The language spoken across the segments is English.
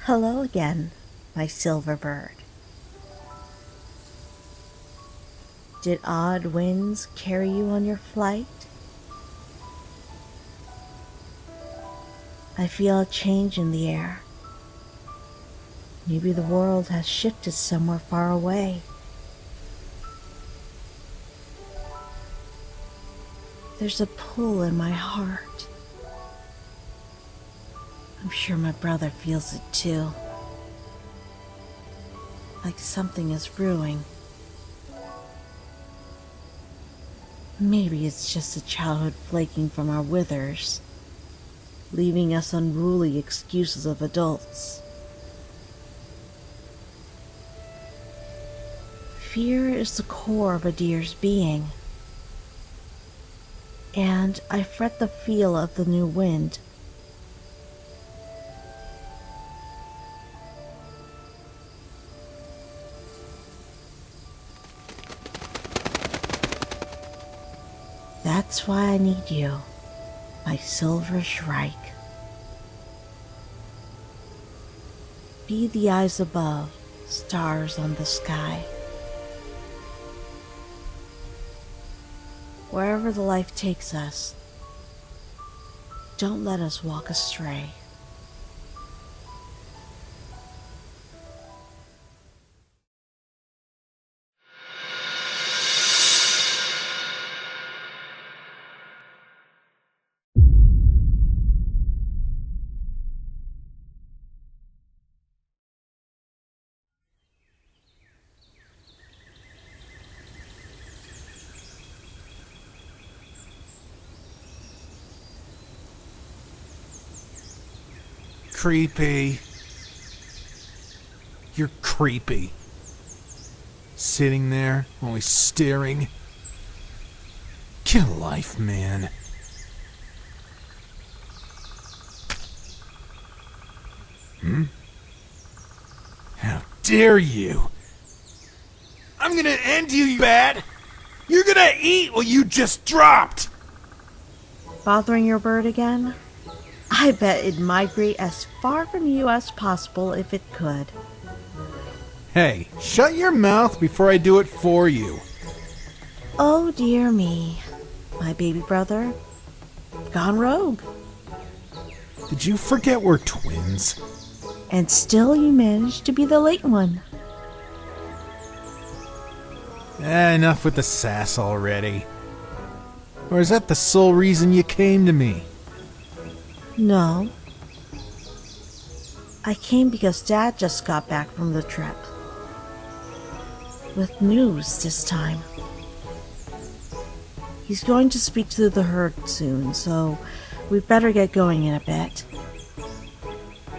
Hello again, my silver bird. Did odd winds carry you on your flight? I feel a change in the air. Maybe the world has shifted somewhere far away. There's a pull in my heart. I'm sure my brother feels it too. Like something is brewing. Maybe it's just the childhood flaking from our withers, leaving us unruly excuses of adults. Fear is the core of a deer's being, and I fret the feel of the new wind. That's why I need you, my silver Shrike. Be the eyes above, stars on the sky. Wherever the life takes us, don't let us walk astray. Creepy. You're creepy. Sitting there, only staring. Get a life, man. How dare you? I'm gonna end you, you bat! You're gonna eat what you just dropped! Bothering your bird again? I bet it'd migrate as far from you as possible if it could. Hey, shut your mouth before I do it for you. Oh dear me, my baby brother, gone rogue. Did you forget we're twins? And still you managed to be the late one. Enough with the sass already. Or is that the sole reason you came to me? No. I came because Dad just got back from the trip. With news this time. He's going to speak to the herd soon, so we'd better get going in a bit.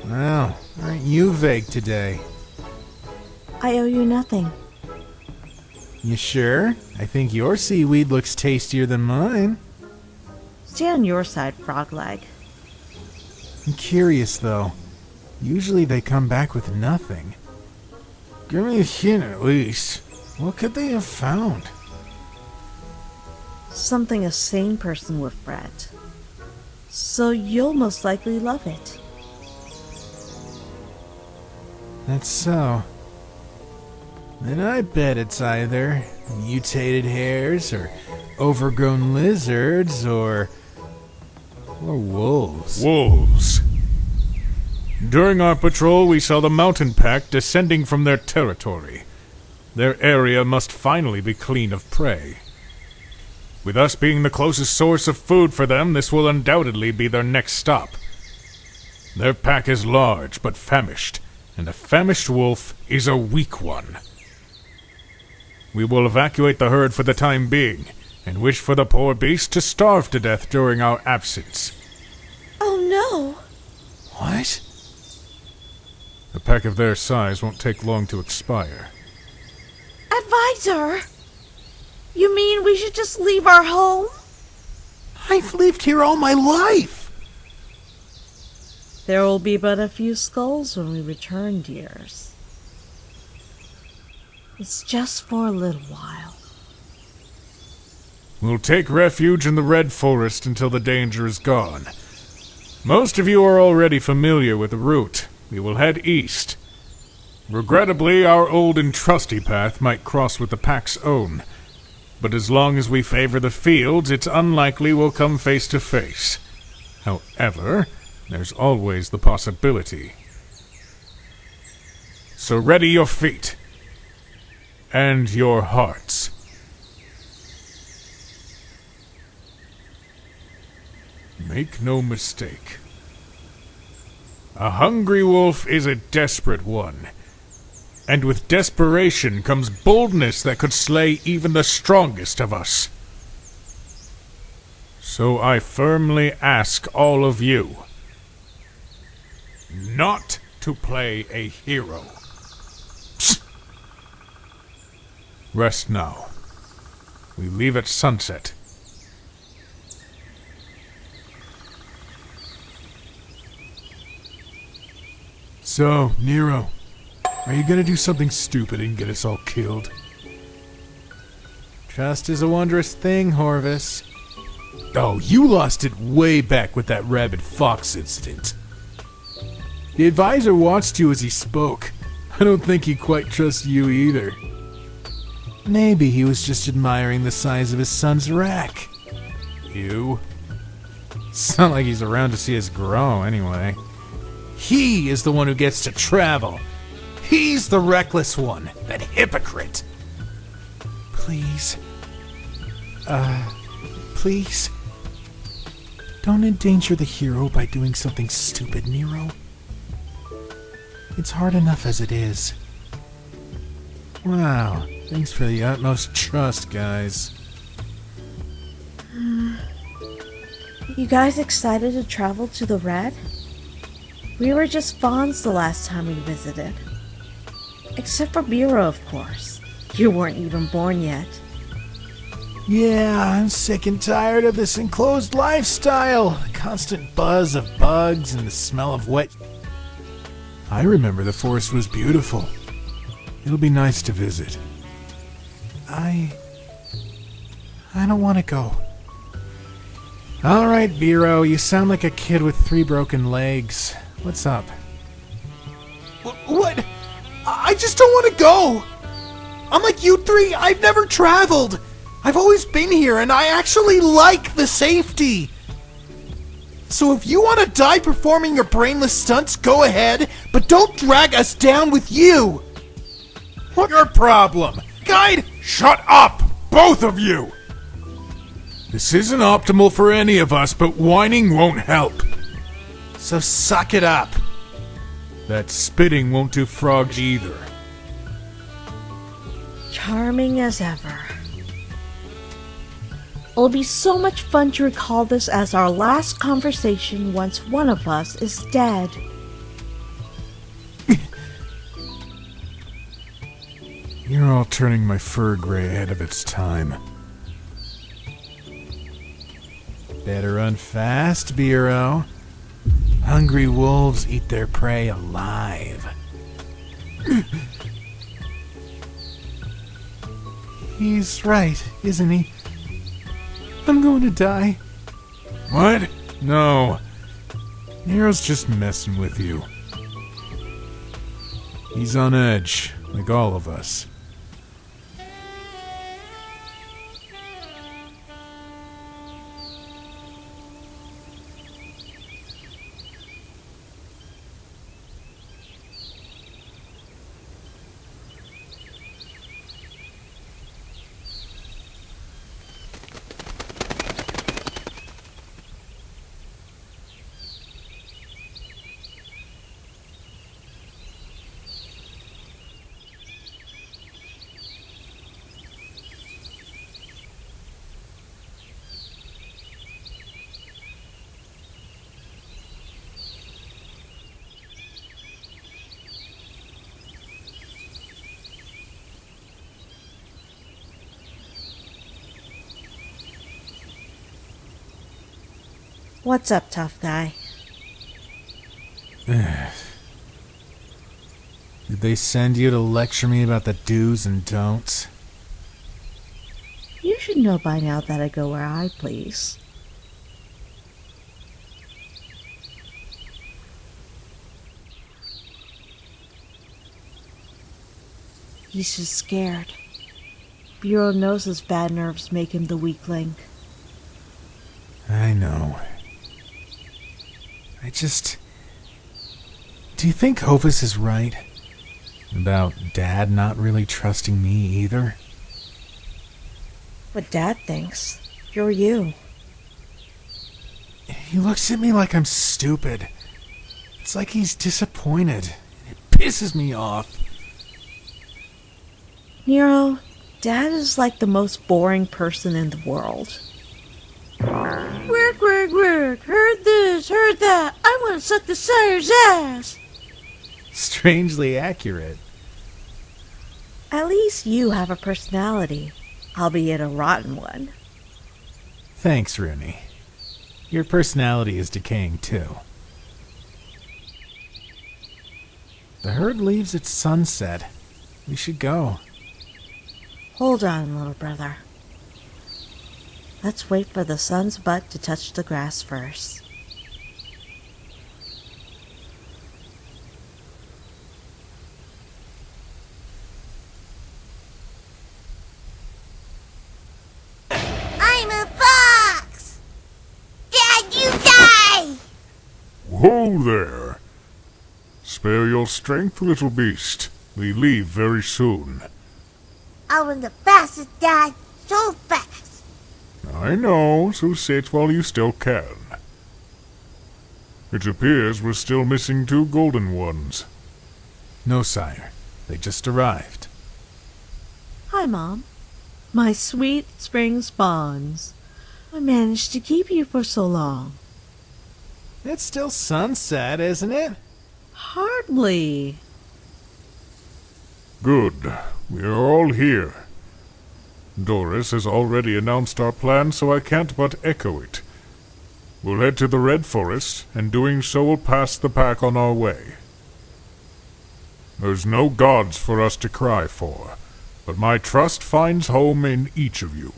Well, aren't you vague today? I owe you nothing. You sure? I think your seaweed looks tastier than mine. Stay on your side, Frogleg. I'm curious, though. Usually they come back with nothing. Give me a hint, at least. What could they have found? Something a sane person would fret. So you'll most likely love it. That's so. Then I bet it's either mutated hares, or overgrown lizards, or wolves. Wolves. During our patrol, we saw the mountain pack descending from their territory. Their area must finally be clean of prey. With us being the closest source of food for them, this will undoubtedly be their next stop. Their pack is large but famished, and a famished wolf is a weak one. We will evacuate the herd for the time being, and wish for the poor beast to starve to death during our absence. Oh no! What? A pack of their size won't take long to expire. Advisor! You mean we should just leave our home? I've lived here all my life! There will be but a few skulls when we return, dears. It's just for a little while. We'll take refuge in the Red Forest until the danger is gone. Most of you are already familiar with the route. we will head east. Regrettably, our old and trusty path might cross with the pack's own, but as long as we favor the fields, it's unlikely we'll come face to face. However, there's always the possibility. So ready your feet. And your hearts. Make no mistake. A hungry wolf is a desperate one. And with desperation comes boldness that could slay even the strongest of us. So I firmly ask all of you not to play a hero. Psst. Rest now. We leave at sunset. So, Nero, are you gonna do something stupid and get us all killed? Trust is a wondrous thing, Horvis. Oh, you lost it way back with that rabid fox incident. The advisor watched you as he spoke. I don't think he quite trusts you either. Maybe he was just admiring the size of his son's rack. You? It's not like he's around to see us grow, anyway. He is the one who gets to travel. He's the reckless one, that hypocrite. Please. Please. Don't endanger the hero by doing something stupid, Nero. It's hard enough as it is. Wow, thanks for the utmost trust, guys. You guys excited to travel to the Red? We were just fawns the last time we visited. Except for Bureau, of course. You weren't even born yet. Yeah, I'm sick and tired of this enclosed lifestyle. The constant buzz of bugs and the smell of wet. I remember the forest was beautiful. It'll be nice to visit. I don't want to go. All right, Bureau, you sound like a kid with 3 broken legs. What's up? What? I just don't want to go. Unlike you three, I've never traveled. I've always been here, and I actually like the safety. So if you want to die performing your brainless stunts, go ahead, but don't drag us down with you. What's your problem? Guide, shut up, both of you. This isn't optimal for any of us, but whining won't help. So suck it up. That spitting won't do frogs either. Charming as ever. It'll be so much fun to recall this as our last conversation once one of us is dead. You're all turning my fur gray ahead of its time. Better run fast, Bureau. Hungry wolves eat their prey alive. He's right, isn't he? I'm going to die. What? No. Nero's just messing with you. He's on edge, like all of us. What's up, tough guy? Did they send you to lecture me about the do's and don'ts? You should know by now that I go where I please. He's just scared. Bureau knows his bad nerves make him the weak link. I know. Do you think Hovis is right? About Dad not really trusting me either? What Dad thinks. You're you. He looks at me like I'm stupid. It's like he's disappointed. It pisses me off. Nero, Dad is like the most boring person in the world. Work, work, work. Heard this, heard that. I want to suck the sire's ass. Strangely accurate. At least you have a personality, albeit a rotten one. Thanks, Rooney. Your personality is decaying too. The herd leaves at sunset. We should go. Hold on, little brother. Let's wait for the sun's butt to touch the grass first. I'm a fox! Dad, you die! Whoa there! Spare your strength, little beast. We leave very soon. I'm the fastest, Dad. So fast. I know, so sit while you still can. It appears we're still missing 2 golden ones. No, sire. They just arrived. Hi, Mom. My sweet spring spawns. I managed to keep you for so long. It's still sunset, isn't it? Hardly. Good. We are all here. Doris has already announced our plan, so I can't but echo it. We'll head to the Red Forest, and doing so will pass the pack on our way. There's no gods for us to cry for, but my trust finds home in each of you.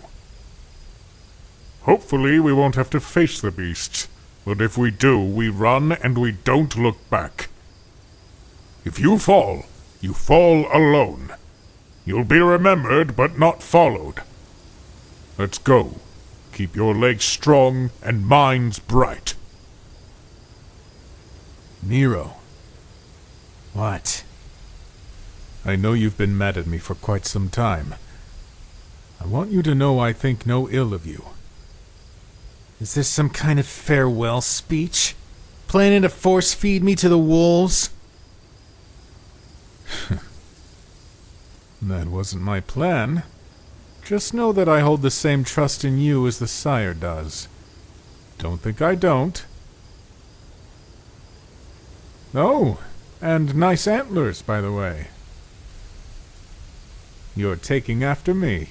Hopefully we won't have to face the beasts, but if we do, we run and we don't look back. If you fall alone. You'll be remembered, but not followed. Let's go. Keep your legs strong and minds bright. Nero. What? I know you've been mad at me for quite some time. I want you to know I think no ill of you. Is this some kind of farewell speech? Planning to force feed me to the wolves? That wasn't my plan. Just know that I hold the same trust in you as the sire does. Don't think I don't. Oh, and nice antlers, by the way. You're taking after me.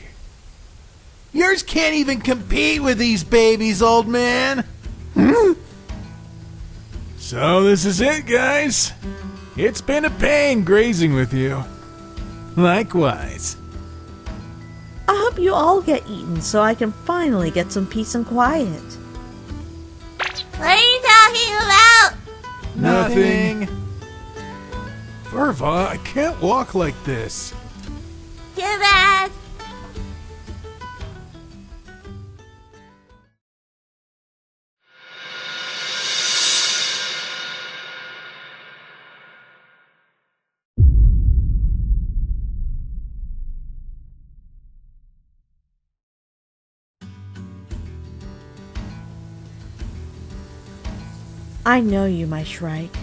Yours can't even compete with these babies, old man. So this is it, guys. It's been a pain grazing with you. Likewise. I hope you all get eaten so I can finally get some peace and quiet. What are you talking about? Nothing. Verva, I can't walk like this. Too bad. I know you, my Shrike.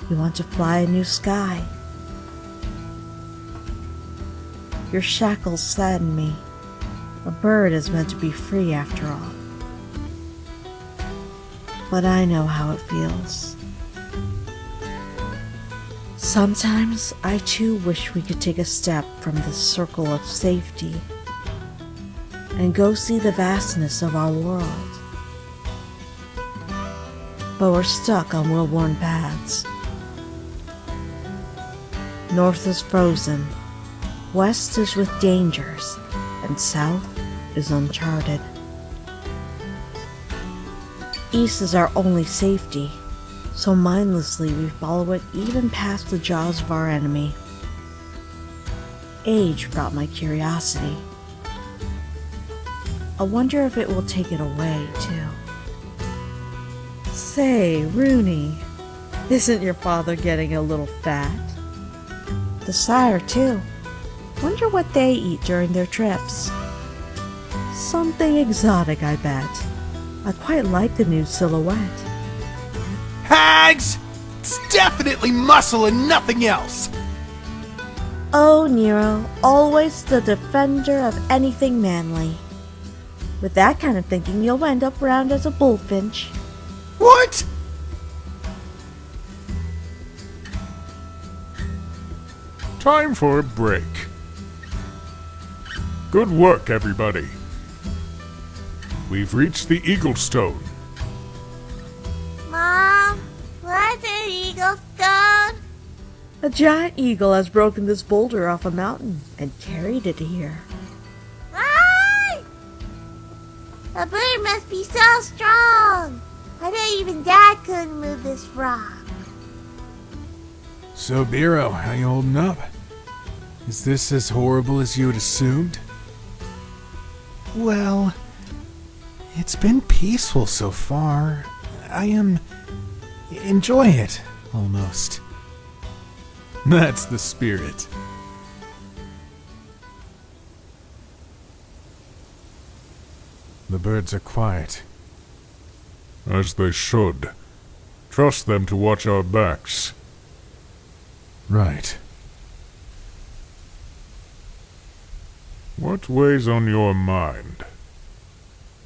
You want to fly a new sky. Your shackles sadden me. A bird is meant to be free after all. But I know how it feels. Sometimes I too wish we could take a step from this circle of safety and go see the vastness of our world. But we're stuck on well-worn paths. North is frozen, west is with dangers, and south is uncharted. East is our only safety, so mindlessly we follow it even past the jaws of our enemy. age brought my curiosity. I wonder if it will take it away, too. Say, Rooney, isn't your father getting a little fat? The sire, too. Wonder what they eat during their trips. Something exotic, I bet. I quite like the new silhouette. Hags! It's definitely muscle and nothing else! Oh, Nero, always the defender of anything manly. With that kind of thinking, you'll end up round as a bullfinch. What? Time for a break. Good work, everybody. We've reached the Eagle Stone. Mom, what's an eagle stone? A giant eagle has broken this boulder off a mountain and carried it here. Why? The bird must be so strong. I bet even Dad couldn't move this rock. So, Biro, how you holding up? Is this as horrible as you had assumed? Well, it's been peaceful so far. I enjoy it, almost. That's the spirit. The birds are quiet. As they should. Trust them to watch our backs. Right. What weighs on your mind?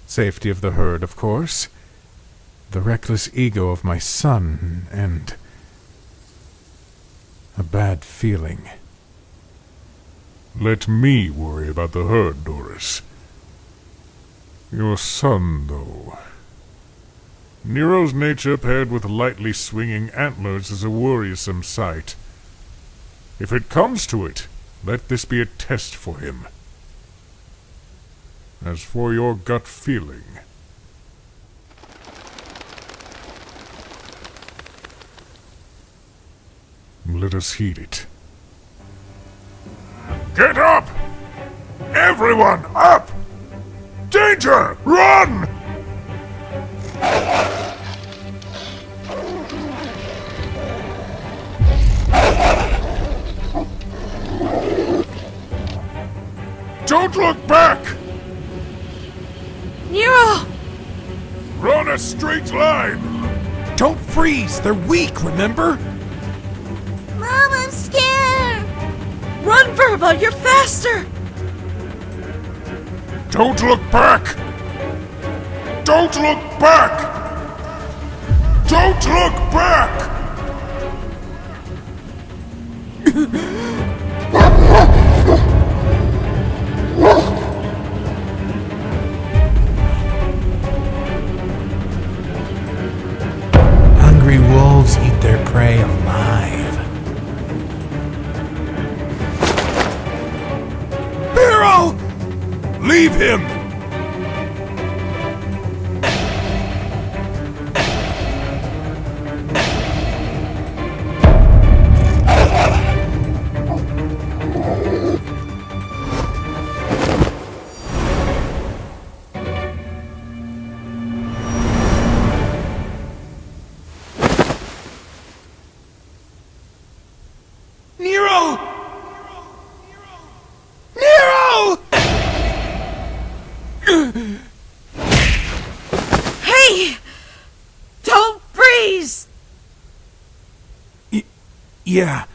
Safety of the herd, of course. The reckless ego of my son, and a bad feeling. Let me worry about the herd, Doris. Your son, though. Nero's nature paired with lightly swinging antlers is a worrisome sight. If it comes to it, let this be a test for him. As for your gut feeling, let us heed it. Get up! Everyone, up! Danger! Run! Don't look back! Nero! Run a straight line! Don't freeze! They're weak, remember? Mom, I'm scared. Run, Verba! You're faster! Don't look back! Don't look back! Don't look back! Hungry wolves eat their prey alive. Biro! Leave him! Nero! Nero! Hey! Don't freeze! Yeah.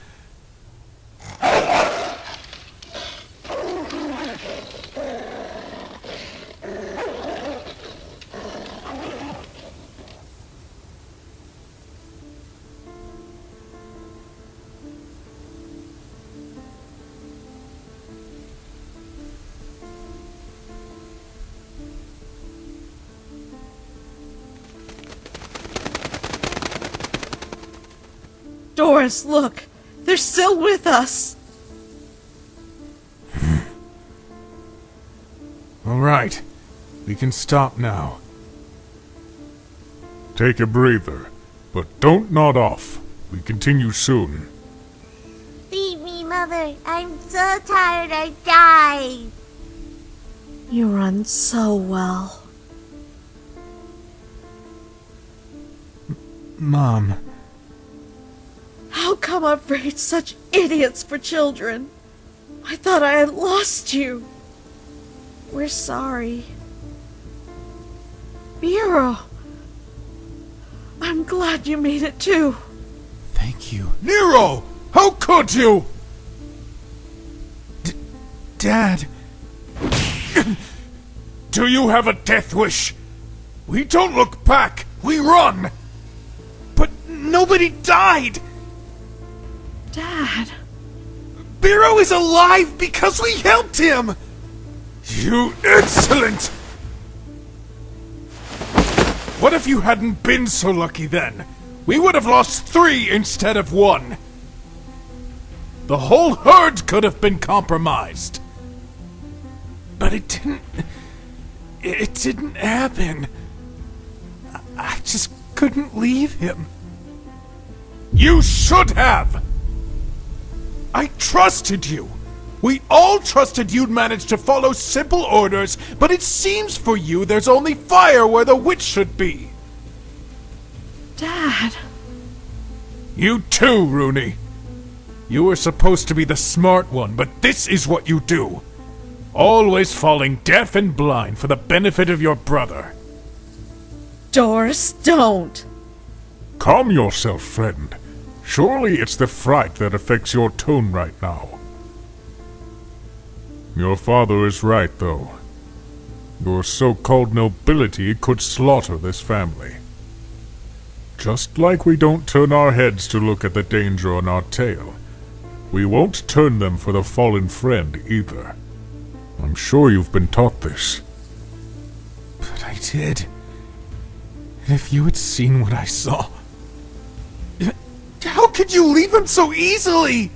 Doris, look! They're still with us! All right. We can stop now. Take a breather, but don't nod off. We continue soon. Leave me, Mom. Mother. I'm so tired I died. You run so well. Mom. How come I've raised such idiots for children? I thought I had lost you. We're sorry. Bureau. I'm glad you made it too. Thank you. Nero! How could you? Dad. Do you have a death wish? We don't look back, we run! But nobody died! Dad. Biro is alive because we helped him! You insolent! What if you hadn't been so lucky then? We would have lost 3 instead of 1. The whole herd could have been compromised. But it didn't... It didn't happen. I just couldn't leave him. You should have! I trusted you! We all trusted you'd manage to follow simple orders, but it seems for you there's only fire where the witch should be. Dad. You too, Rooney. You were supposed to be the smart one, but this is what you do. Always falling deaf and blind for the benefit of your brother. Doris, don't. Calm yourself, friend. Surely it's the fright that affects your tone right now. Your father is right, though. Your so-called nobility could slaughter this family. Just like we don't turn our heads to look at the danger on our tail, we won't turn them for the fallen friend either. I'm sure you've been taught this. But I did. And if you had seen what I saw... How could you leave him so easily?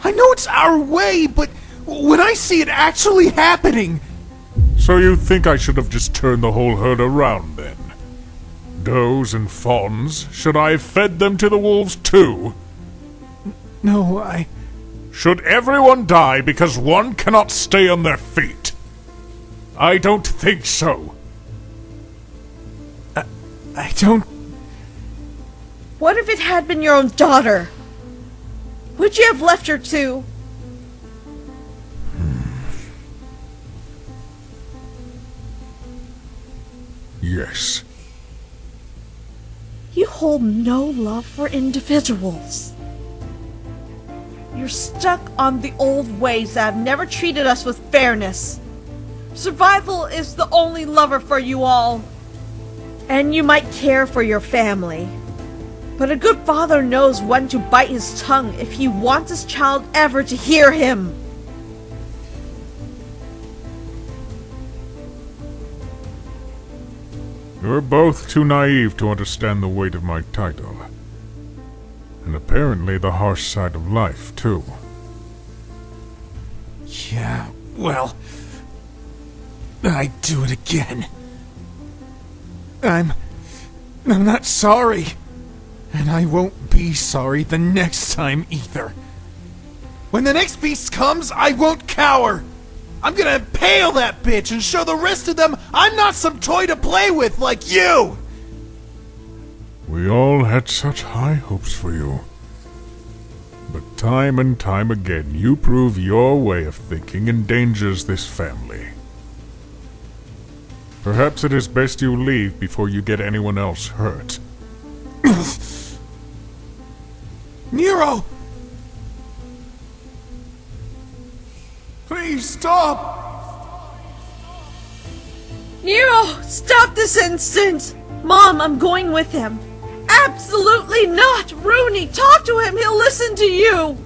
I know it's our way, but when I see it actually happening... So you think I should have just turned the whole herd around then? Does and fawns, should I have fed them to the wolves too? No, I... Should everyone die because one cannot stay on their feet? I don't think so. I don't... What if it had been your own daughter? Would you have left her too? Yes. You hold no love for individuals. You're stuck on the old ways that have never treated us with fairness. Survival is the only lover for you all. And you might care for your family. But a good father knows when to bite his tongue if he wants his child ever to hear him. You're both too naive to understand the weight of my title. And apparently the harsh side of life, too. Yeah, well... I'd do it again. I'm not sorry. And I won't be sorry the next time either. When the next beast comes, I won't cower. I'm gonna impale that bitch and show the rest of them I'm not some toy to play with like you! We all had such high hopes for you. But time and time again, you prove your way of thinking endangers this family. Perhaps it is best you leave before you get anyone else hurt. Nero! Please stop! Nero, stop this instant! Mom, I'm going with him. Absolutely not! Rooney, talk to him! He'll listen to you!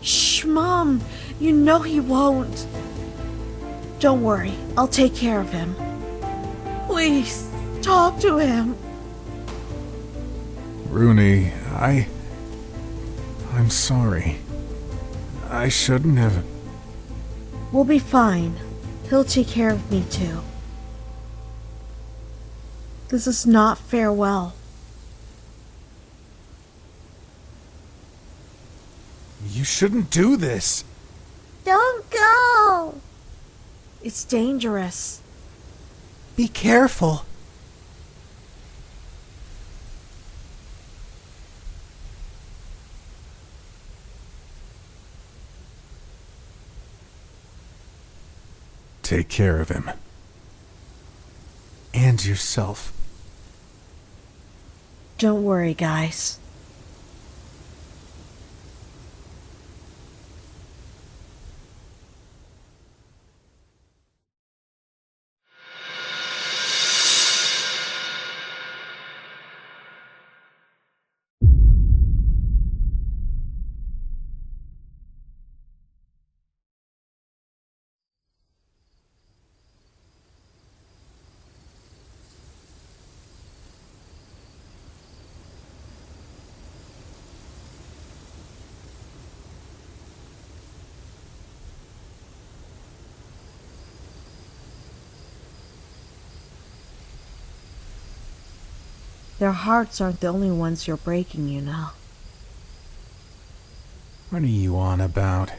Shh, Mom. You know he won't. Don't worry. I'll take care of him. Please, talk to him. Rooney, I'm sorry. I shouldn't have... We'll be fine. He'll take care of me too. This is not farewell. You shouldn't do this. Don't go. It's dangerous. Be careful. Take care of him. And yourself. Don't worry, guys. Their hearts aren't the only ones you're breaking, you know. What are you on about?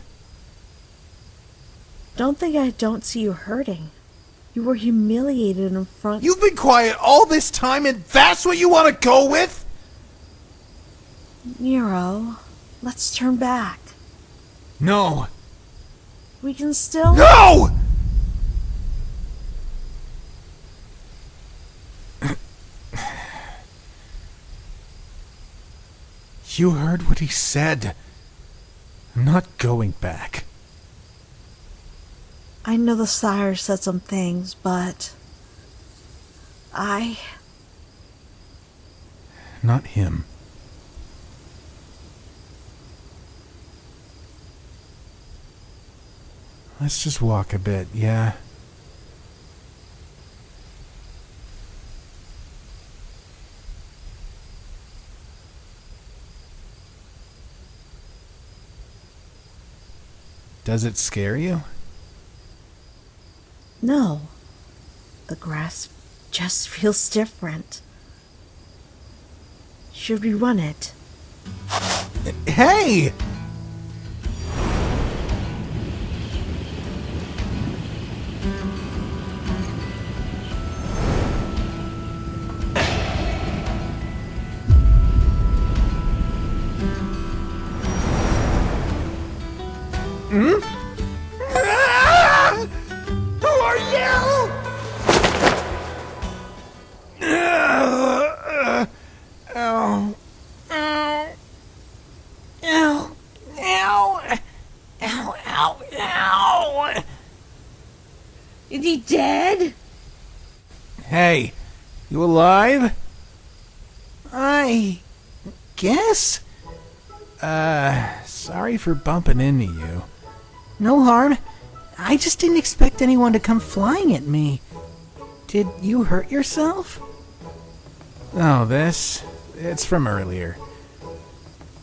Don't think I don't see you hurting. You were humiliated in front... You've been quiet all this time and that's what you want to go with? Nero, let's turn back. No. We can still... No! You heard what he said. I'm not going back. I know the sire said some things, but... Not him. Let's just walk a bit, yeah? Does it scare you? No. The grass just feels different. Should we run it? Hey! Who are you? Ow. Ow. Ow. Ow. Ow. Ow. Ow. Is he dead? Hey, you alive? I guess? Sorry for bumping into you. No harm. I just didn't expect anyone to come flying at me. Did you hurt yourself? Oh, this? It's from earlier.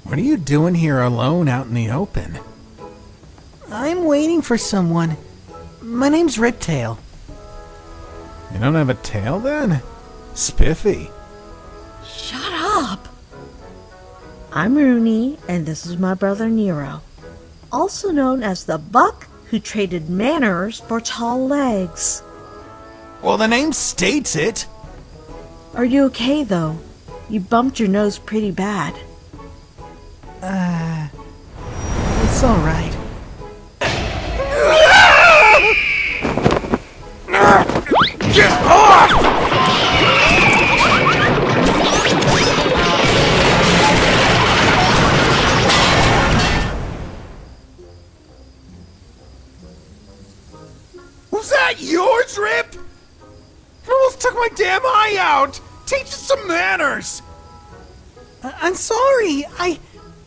What are you doing here alone out in the open? I'm waiting for someone. My name's Riptail. You don't have a tail then? Spiffy. Shut up! I'm Rooney, and this is my brother Nero, also known as the buck who traded manners for tall legs. Well, the name states it. Are you okay, though? You bumped your nose pretty bad. It's alright. Get off! Was that yours, Rip? You almost took my damn eye out! Teach us some manners! I'm sorry,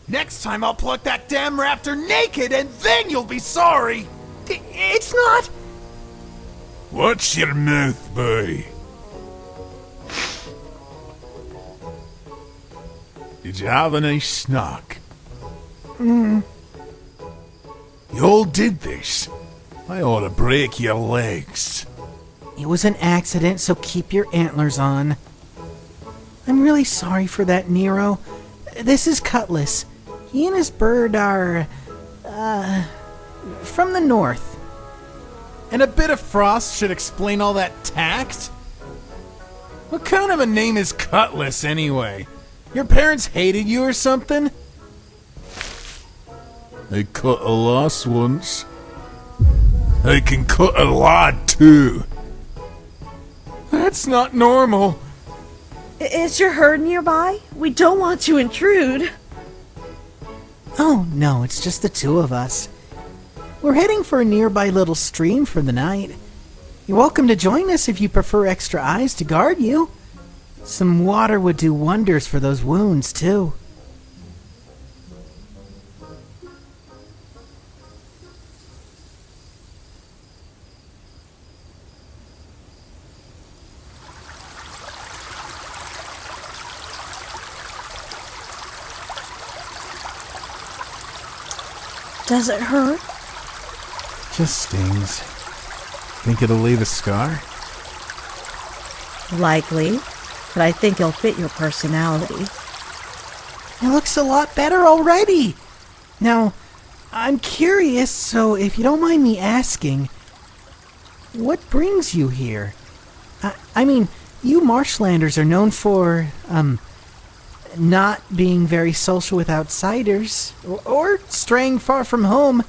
Next time I'll pluck that damn raptor naked and then you'll be sorry! It's not... Watch your mouth, boy. Did you have a nice snack? You all did this. I ought to break your legs. It was an accident, so keep your antlers on. I'm really sorry for that, Nero. This is Cutlass. He and his bird are From the north. And a bit of frost should explain all that tact? What kind of a name is Cutlass, anyway? Your parents hated you or something? I cut a loss once. I can cut a lot too. That's not normal. Is your herd nearby? We don't want to intrude. Oh, no, it's just the two of us. We're heading for a nearby little stream for the night. You're welcome to join us if you prefer extra eyes to guard you. Some water would do wonders for those wounds, too. Does it hurt? Just stings. Think it'll leave a scar? Likely, but I think it'll fit your personality. It looks a lot better already. Now, I'm curious, so if you don't mind me asking, what brings you here? I mean, you marshlanders are known for, not being very social with outsiders, or straying far from home,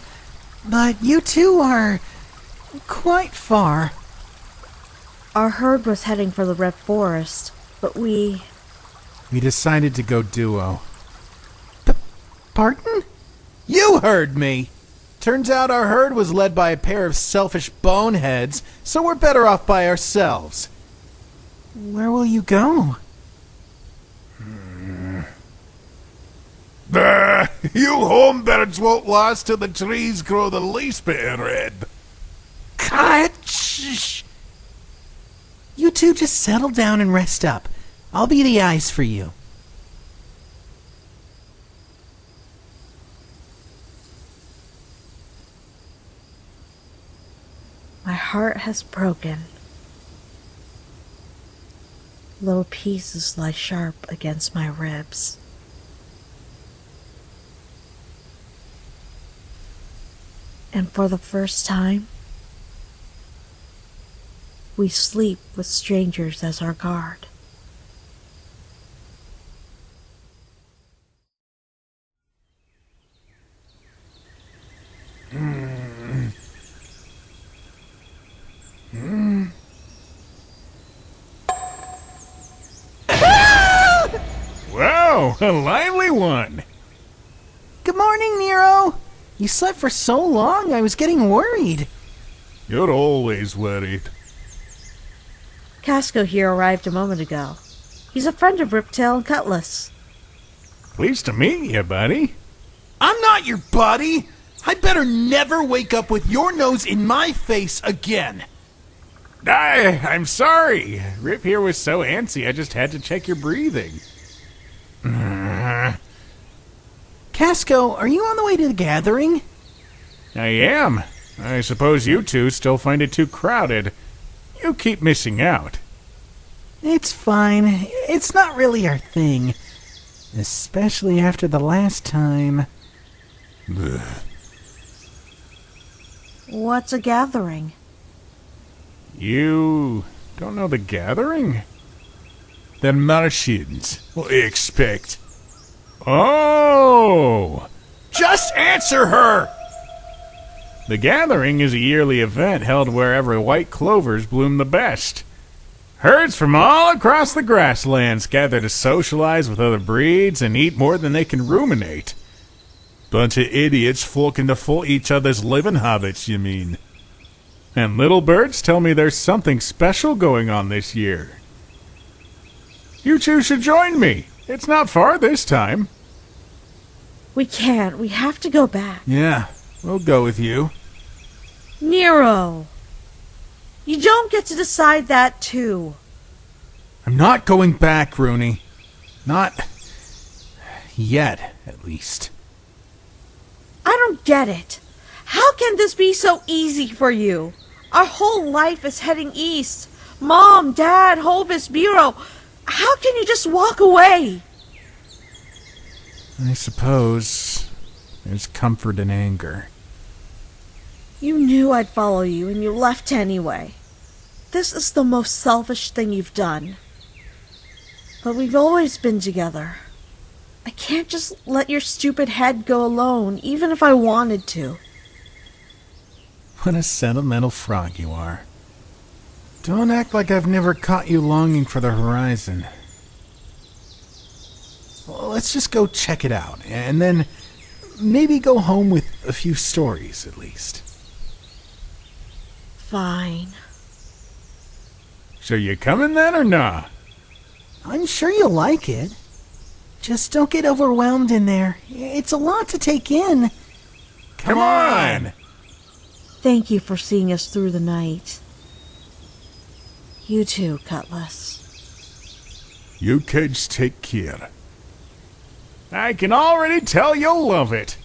but you two are quite far. Our herd was heading for the Red Forest, but we decided to go duo. Pardon? You heard me! Turns out our herd was led by a pair of selfish boneheads, so we're better off by ourselves. Where will you go? You homebirds won't last till the trees grow the least bit red. Shh. You two just settle down and rest up. I'll be the eyes for you. My heart has broken. Little pieces lie sharp against my ribs. And for the first time, we sleep with strangers as our guard. Wow, a lively one. Good morning, Nero. You slept for so long, I was getting worried. You're always worried. Casco here arrived a moment ago. He's a friend of Riptail and Cutlass. Pleased to meet you, buddy. I'm not your buddy! I better never wake up with your nose in my face again! I'm sorry. Rip here was so antsy, I just had to check your breathing. Casco, are you on the way to the gathering? I am. I suppose you two still find it too crowded. You keep missing out. It's fine. It's not really our thing. Especially after the last time. What's a gathering? You don't know the gathering? The Martians. What do you expect? Oh! Just answer her! The gathering is a yearly event held wherever white clovers bloom the best. Herds from all across the grasslands gather to socialize with other breeds and eat more than they can ruminate. Bunch of idiots flocking to each other's living habits, you mean. And little birds tell me there's something special going on this year. You two should join me. It's not far this time. We can't. We have to go back. Yeah, we'll go with you. Nero! You don't get to decide that, too. I'm not going back, Rooney. Not yet, at least. I don't get it. How can this be so easy for you? Our whole life is heading east. Mom, Dad, Holbus, Bureau. How can you just walk away? I suppose There's comfort in anger. You knew I'd follow you and you left anyway. This is the most selfish thing you've done. But we've always been together. I can't just let your stupid head go alone, even if I wanted to. What a sentimental frog you are. Don't act like I've never caught you longing for the horizon. Well, let's just go check it out, and then maybe go home with a few stories at least. Fine. So you coming then or nah? I'm sure you'll like it. Just don't get overwhelmed in there. It's a lot to take in. Come on! Thank you for seeing us through the night. You too, Cutlass. You kids take care. I can already tell you'll love it.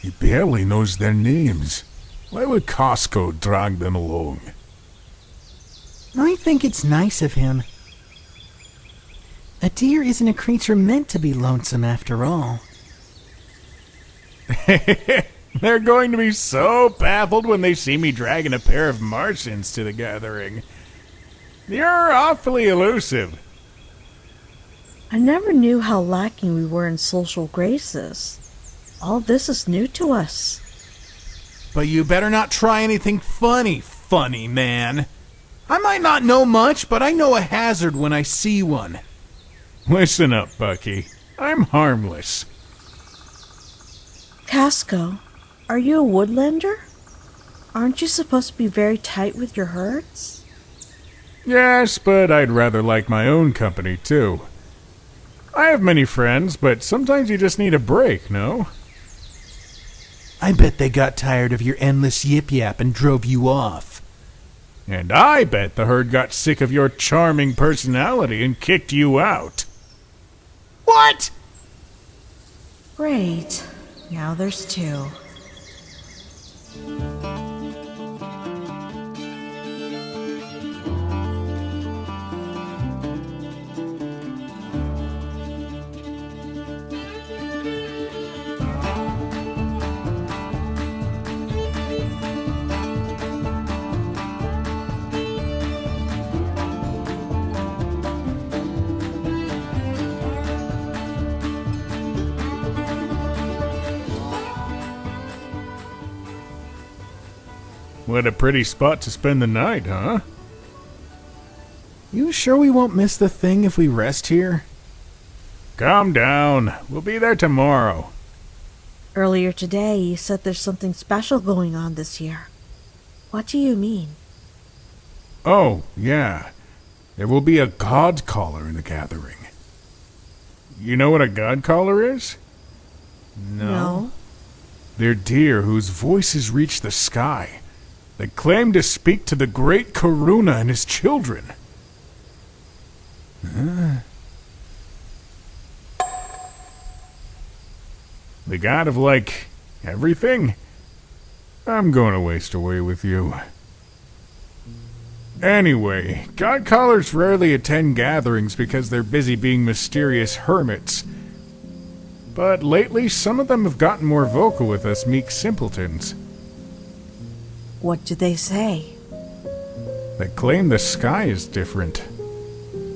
He barely knows their names. Why would Costco drag them along? I think it's nice of him. A deer isn't a creature meant to be lonesome after all. They're going to be so baffled when they see me dragging a pair of Martians to the gathering. You're awfully elusive. I never knew how lacking we were in social graces. All this is new to us. But you better not try anything funny man. I might not know much, but I know a hazard when I see one. Listen up, Bucky. I'm harmless. Casco, are you a woodlander? Aren't you supposed to be very tight with your herds? Yes, but I'd rather like my own company, too. I have many friends, but sometimes you just need a break, no? I bet they got tired of your endless yip-yap and drove you off. And I bet the herd got sick of your charming personality and kicked you out. What? Great. Now there's two. What a pretty spot to spend the night, huh? You sure we won't miss the thing if we rest here? Calm down. We'll be there tomorrow. Earlier today, you said there's something special going on this year. What do you mean? Oh, yeah. There will be a god caller in the gathering. You know what a god caller is? No. They're deer whose voices reach the sky. They claim to speak to the great Karuna and his children. The god of, like, everything? I'm going to waste away with you. Anyway, god callers rarely attend gatherings because they're busy being mysterious hermits. But lately, some of them have gotten more vocal with us meek simpletons. What do they say? They claim the sky is different.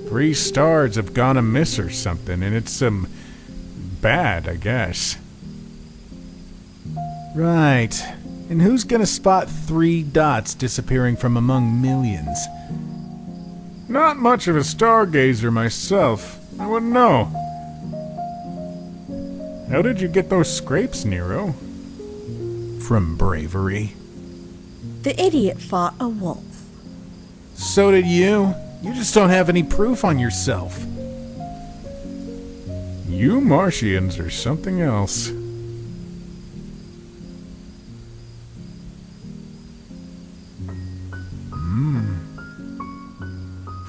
3 stars have gone amiss or something, and it's, bad, I guess. Right. And who's gonna spot 3 dots disappearing from among millions? Not much of a stargazer myself. I wouldn't know. How did you get those scrapes, Nero? From bravery. The idiot fought a wolf. So did you. You just don't have any proof on yourself. You Martians are something else.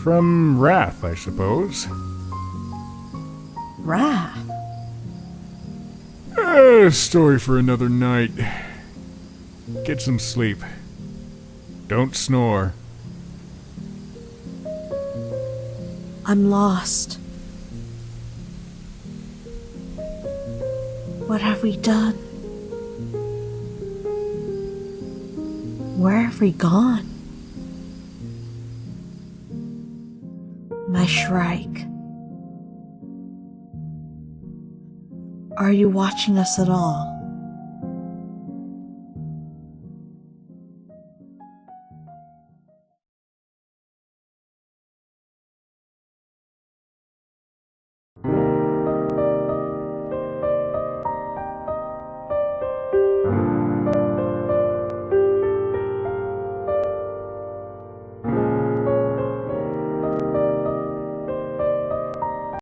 From Wrath, I suppose. Wrath? Story for another night. Get some sleep. Don't snore. I'm lost. What have we done? Where have we gone? My Shrike. Are you watching us at all?